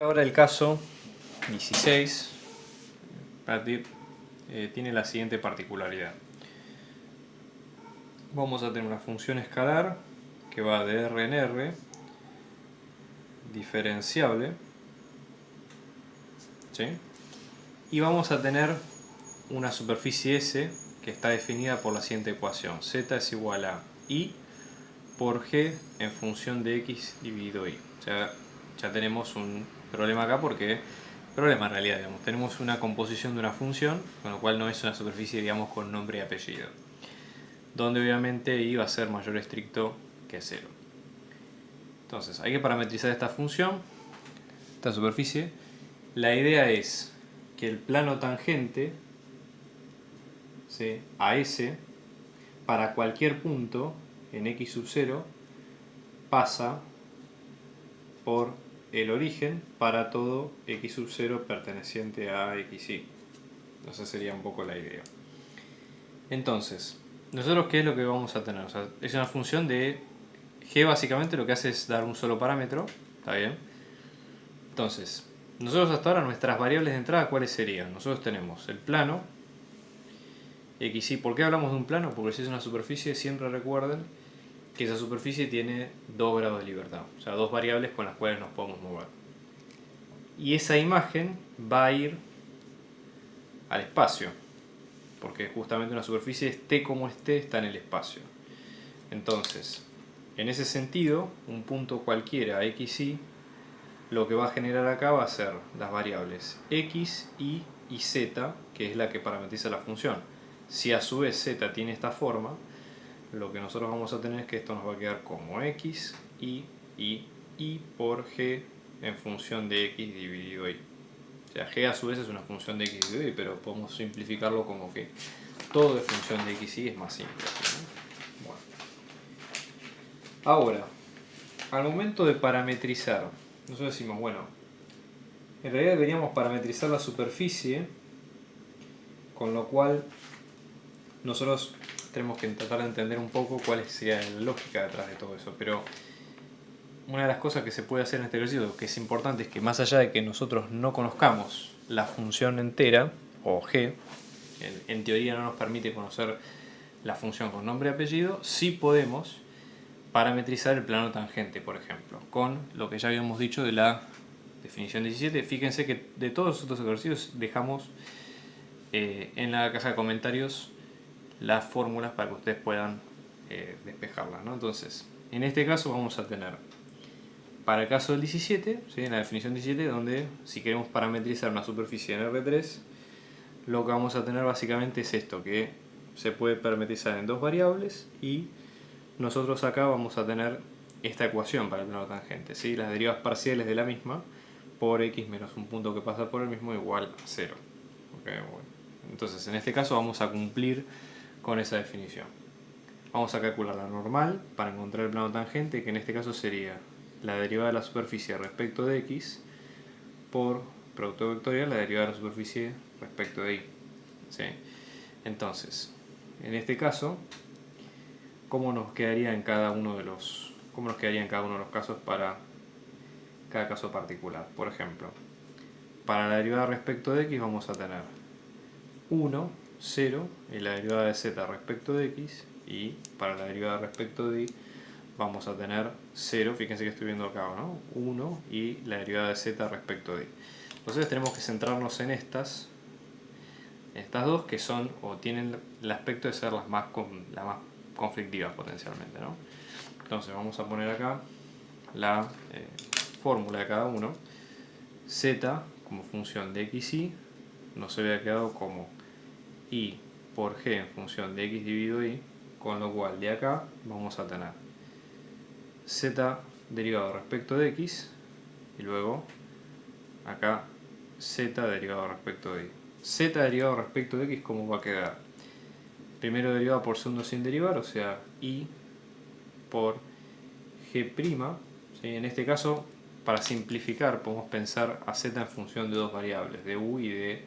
Ahora el caso 16 tiene la siguiente particularidad. Vamos a tener una función escalar que va de R en R, diferenciable, ¿sí? Y vamos a tener una superficie S que está definida por la siguiente ecuación: z es igual a I por G en función de X dividido Y. O sea, ya tenemos un problema acá porque, problema en realidad, digamos, tenemos una composición de una función, con lo cual no es una superficie, digamos, con nombre y apellido, donde obviamente Y va a ser mayor o estricto que 0. Entonces, hay que parametrizar esta función, esta superficie. La idea es que el plano tangente, ¿sí?, a S, para cualquier punto en X sub 0, pasa por el origen para todo X sub 0 perteneciente a XY. Esa sería un poco la idea. Entonces, nosotros, ¿qué es lo que vamos a tener? O sea, es una función de G, básicamente lo que hace es dar un solo parámetro, ¿está bien? Entonces, nosotros hasta ahora nuestras variables de entrada, ¿cuáles serían? Nosotros tenemos el plano, XY. ¿Por qué hablamos de un plano? Porque si es una superficie, siempre recuerden que esa superficie tiene 2 grados de libertad, o sea, 2 variables con las cuales nos podemos mover. Y esa imagen va a ir al espacio, porque justamente una superficie, esté como esté, está en el espacio. Entonces, en ese sentido, un punto cualquiera XY, lo que va a generar acá va a ser las variables X, Y y Z, que es la que parametriza la función. Si a su vez Z tiene esta forma, lo que nosotros vamos a tener es que esto nos va a quedar como X, Y por G en función de X dividido Y. O sea, G a su vez es una función de X dividido Y, pero podemos simplificarlo como que todo de función de X y es más simple, ¿no? Bueno. Ahora, al momento de parametrizar, nosotros decimos, bueno, en realidad deberíamos parametrizar la superficie, con lo cual nosotros tenemos que tratar de entender un poco cuál sería la lógica detrás de todo eso. Pero una de las cosas que se puede hacer en este ejercicio, que es importante, es que más allá de que nosotros no conozcamos la función entera, o G, en teoría no nos permite conocer la función con nombre y apellido, sí podemos parametrizar el plano tangente, por ejemplo, con lo que ya habíamos dicho de la definición 17. Fíjense que de todos los otros ejercicios dejamos en la caja de comentarios las fórmulas para que ustedes puedan despejarlas, ¿no? Entonces, en este caso vamos a tener, para el caso del 17, ¿sí?, en la definición 17, donde si queremos parametrizar una superficie en R3, lo que vamos a tener básicamente es esto, que se puede parametrizar en 2 variables, y nosotros acá vamos a tener esta ecuación para el plano tangente, ¿sí?, las derivas parciales de la misma por x menos un punto que pasa por el mismo igual a 0. Okay, bueno. Entonces, en este caso vamos a cumplir con esa definición. Vamos a calcular la normal para encontrar el plano tangente, que en este caso sería la derivada de la superficie respecto de x por producto vectorial la derivada de la superficie respecto de y. ¿Sí? Entonces, en este caso, ¿cómo nos quedaría en cada uno de los casos para cada caso particular? Por ejemplo, para la derivada respecto de x vamos a tener 1, 0 y la derivada de z respecto de x, y para la derivada respecto de y vamos a tener 0, fíjense que estoy viendo acá, ¿no?, 1 y la derivada de z respecto de y. Entonces tenemos que centrarnos en estas dos, que son o tienen el aspecto de ser las más conflictivas potencialmente, ¿no? Entonces vamos a poner acá la fórmula de cada uno. Z como función de x y nos había quedado como y por g en función de x dividido y, con lo cual de acá vamos a tener z derivado respecto de x y luego acá z derivado respecto de y. Z derivado respecto de x, ¿cómo va a quedar? Primero derivado por segundo sin derivar, o sea, y por g', ¿sí? En este caso, para simplificar, podemos pensar a z en función de 2 variables, de u y de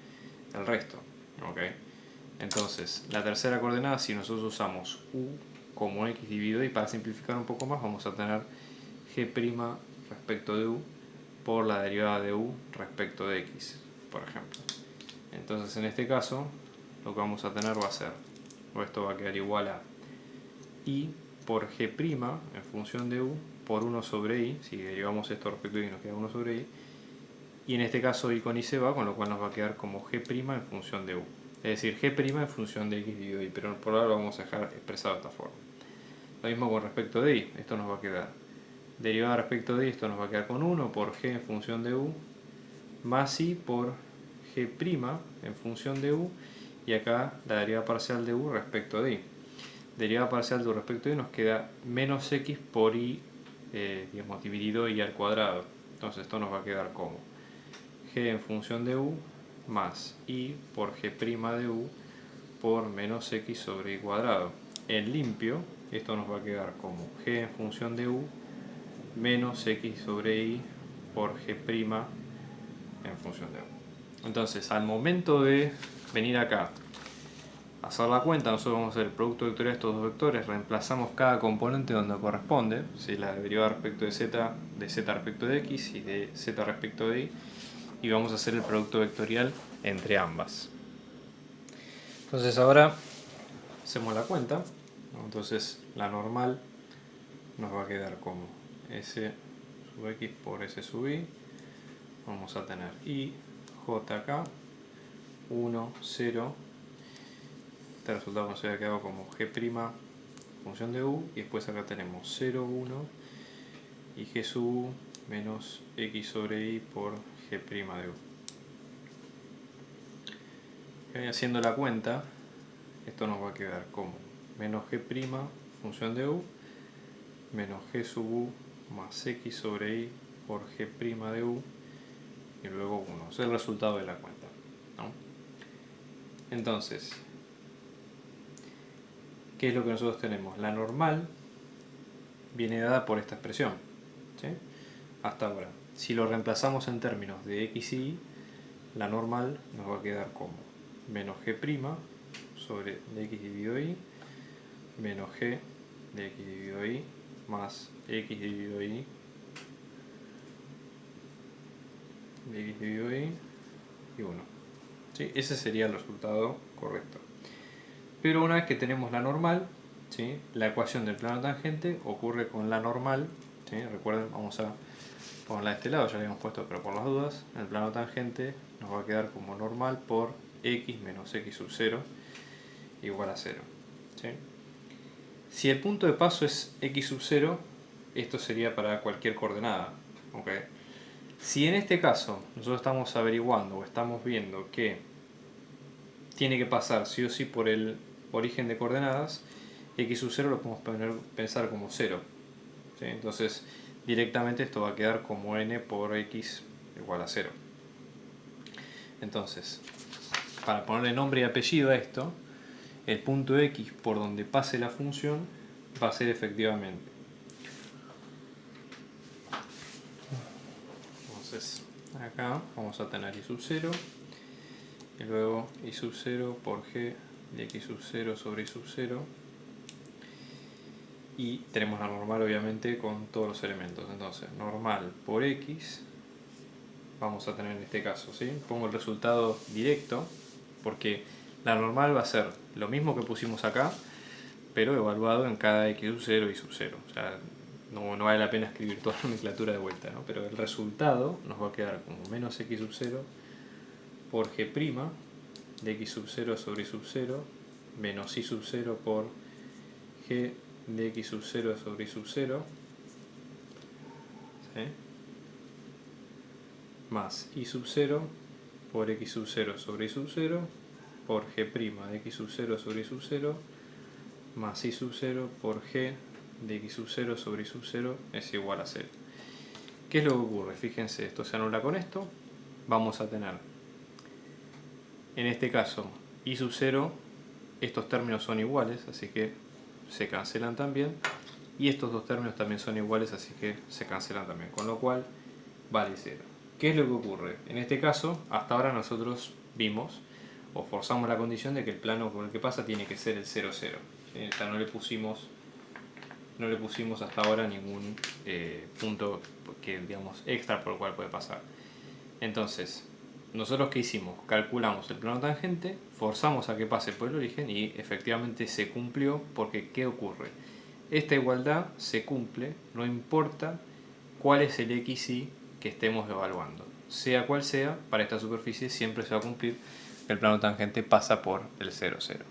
el resto, ¿okay? Entonces, la tercera coordenada, si nosotros usamos u como x dividido y, para simplificar un poco más, vamos a tener g' respecto de u por la derivada de u respecto de x, por ejemplo. Entonces en este caso lo que vamos a tener va a ser, o esto va a quedar igual a i por g' en función de u por 1 sobre i, si derivamos esto respecto de i nos queda 1 sobre i, y en este caso i con i se va, con lo cual nos va a quedar como g' en función de u. Es decir, g' en función de x dividido i, pero por ahora lo vamos a dejar expresado de esta forma. Lo mismo con respecto de i, esto nos va a quedar derivada respecto de i, esto nos va a quedar con 1 por g en función de u, más i por g' en función de u, y acá la derivada parcial de u respecto de i. Derivada parcial de u respecto de i nos queda menos x por i, digamos, dividido i al cuadrado. Entonces esto nos va a quedar como g en función de u más i por g' de u por menos x sobre i cuadrado. En limpio, esto nos va a quedar como g en función de u menos x sobre i por g' en función de u. Entonces, al momento de venir acá a hacer la cuenta, nosotros vamos a hacer el producto vectorial de estos dos vectores, reemplazamos cada componente donde corresponde, ¿sí? La derivada respecto de z respecto de x y de z respecto de y vamos a hacer el producto vectorial entre ambas. Entonces ahora hacemos la cuenta, ¿no? Entonces la normal nos va a quedar como s sub x por s sub y, vamos a tener i j acá, 1, 0, este resultado nos había quedado como g' función de u, y después acá tenemos 0, 1 y g sub u menos x sobre i por g' de u. Y haciendo la cuenta, esto nos va a quedar como menos g' función de u menos g sub u más x sobre i por g' de u y luego 1. Es el resultado de la cuenta, ¿no? Entonces, ¿qué es lo que nosotros tenemos? La normal viene dada por esta expresión, ¿sí? Hasta ahora. Si lo reemplazamos en términos de x y y, la normal nos va a quedar como menos g' sobre dx dividido y menos g de x dividido y más x dividido y de x dividido y 1. ¿Sí? Ese sería el resultado correcto. Pero una vez que tenemos la normal, ¿sí? La ecuación del plano tangente ocurre con la normal, ¿sí? Recuerden, vamos a ponerla de este lado, ya la habíamos puesto, pero por las dudas, el plano tangente nos va a quedar como normal por x menos x sub 0 igual a 0. ¿Sí? Si el punto de paso es x sub 0, esto sería para cualquier coordenada. ¿Okay? Si en este caso nosotros estamos averiguando o estamos viendo que tiene que pasar sí o sí por el origen de coordenadas, x sub 0 lo podemos pensar como 0. ¿Sí? Entonces directamente esto va a quedar como n por x igual a 0. Entonces, para ponerle nombre y apellido a esto, el punto x por donde pase la función va a ser efectivamente. Entonces, acá vamos a tener i sub 0 y luego i sub 0 por g de x sub 0 sobre i sub 0, y tenemos la normal obviamente con todos los elementos. Entonces, normal por x vamos a tener en este caso, ¿sí? Pongo el resultado directo porque la normal va a ser lo mismo que pusimos acá, pero evaluado en cada x sub 0 y sub 0. O sea, no vale la pena escribir toda la nomenclatura de vuelta, ¿no? Pero el resultado nos va a quedar como menos x sub 0 por g' de x sub 0 sobre y sub 0 menos i sub 0 por g de x sub 0 sobre y sub 0, ¿sí? Más i sub 0 por x sub 0 sobre y sub 0 por g' de x sub 0 sobre y sub 0 más i sub 0 por g de x sub 0 sobre y sub 0 es igual a 0. ¿Qué es lo que ocurre? Fíjense, esto se anula con esto. Vamos a tener, en este caso, i sub 0, estos términos son iguales, así que se cancelan también. Y estos dos términos también son iguales, así que se cancelan también. Con lo cual, vale 0. ¿Qué es lo que ocurre? En este caso, hasta ahora nosotros vimos o forzamos la condición de que el plano con el que pasa tiene que ser el 0, 0. ¿Sí? O sea, no le pusimos no le pusimos hasta ahora ningún punto que, digamos, extra por el cual puede pasar. Entonces, nosotros ¿qué hicimos? Calculamos el plano tangente, forzamos a que pase por el origen y efectivamente se cumplió, porque ¿qué ocurre? Esta igualdad se cumple, no importa cuál es el XY que estemos evaluando. Sea cual sea, para esta superficie siempre se va a cumplir que el plano tangente pasa por el 0, 0.